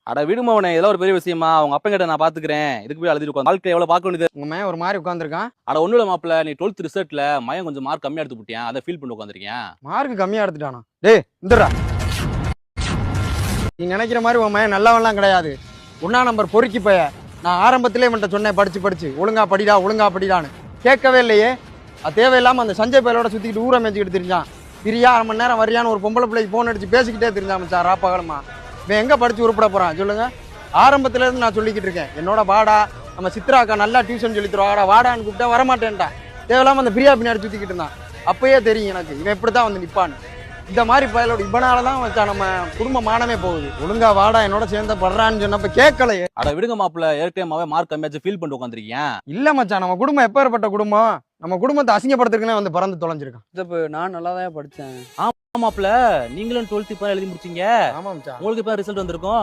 அட விடுமவனே இதெல்லாம் ஒரு பெரிய விஷயமா? அவங்க அப்பா கிட்ட நான் பாத்துக்கிறேன். இதுக்கு போய் அழுதுட்டு உட்காந்து வாழ்க்கை எவ்வளவு பார்க்க வேண்டியது. உங்க மகன் ஒரு மாதிரி உட்காந்துருக்கான். அட ஒண்ணும் இல்ல மாப்பிள்ள, நீ 12th ரிசல்ட்ல மயன் கொஞ்சம் மார்க் கம்மியா எடுத்து போட்டியா, அதை ஃபீல் பண்ணி உட்காந்துருக்கேன். மார்க் கம்மியா எடுத்துட்டானா? டேய் இந்தடா, நீ நினைக்கிற மாதிரி உன் மகன் நல்லவன்லாம் கிடையாது. ஒன்னா நம்பர் பொறுக்கி போய. நான் ஆரம்பத்திலே இவன்ட்ட சொன்னேன், படிச்சு ஒழுங்கா படிடா ஒழுங்கா படிடான்னு. கேட்கவே இல்லையே. அது தேவையில்லாம அந்த சஞ்சய் பயலோட சுத்திக்கிட்டு ஊரை மேய்ச்சிக்கிட்டு தெரிஞ்சான். பிரியா 1/2 மணி நேரம் வரியான்னு ஒரு பொம்பளை பிள்ளைக்கு போன் அடிச்சு பேசிக்கிட்டே தெரிஞ்சான் மச்சான் ராப்பகலமா. இவன் எங்க படிச்சு உருப்பட போறான் சொல்லுங்க? ஆரம்பத்துல இருந்து நான் சொல்லிக்கிட்டு இருக்கேன், என்னோட வாடா நம்ம சித்ரா அக்கா நல்லா டியூஷன் சொல்லி தருவாடா வாடான்னு கூப்பிட்டா வரமாட்டேன்டா. தேவையில்லாம அந்த பிரியா பின்னாடி சுத்திக்கிட்டு இருந்தான். அப்பயே தெரியும் எனக்கு இவன் இப்படித்தான் வந்து நிப்பான்னு. இந்த மாதிரி பயலோட இவனாலதான் வச்சா நம்ம குடும்ப மானமே போகுது. ஒழுங்கா வாடா என்னோட சேர்ந்த படுறான்னு சொன்னப்ப கேட்கலையே. அட விடுங்க மாப்பிள்ள, ஏற்கனவே மார்க் கம்மியாச்சு ஃபீல் பண்ணி உட்காந்துருக்கேன். இல்ல மச்சான், நம்ம குடும்பம் எப்பேற்பட்ட குடும்பம்? நம்ம குடும்பத்தை அசிங்கப்படுத்துறதுக்குனே வந்து பறந்து தொலைஞ்சிருக்கான். சித்தப்பு நான் நல்லா தான் படித்தேன். மாப்பிள்ள, நீங்களும் 12th இப்ப எழுதி முடிச்சீங்க. ஆமா மச்சான். உங்களுக்கு இப்ப ரிசல்ட் வந்திருக்கும்.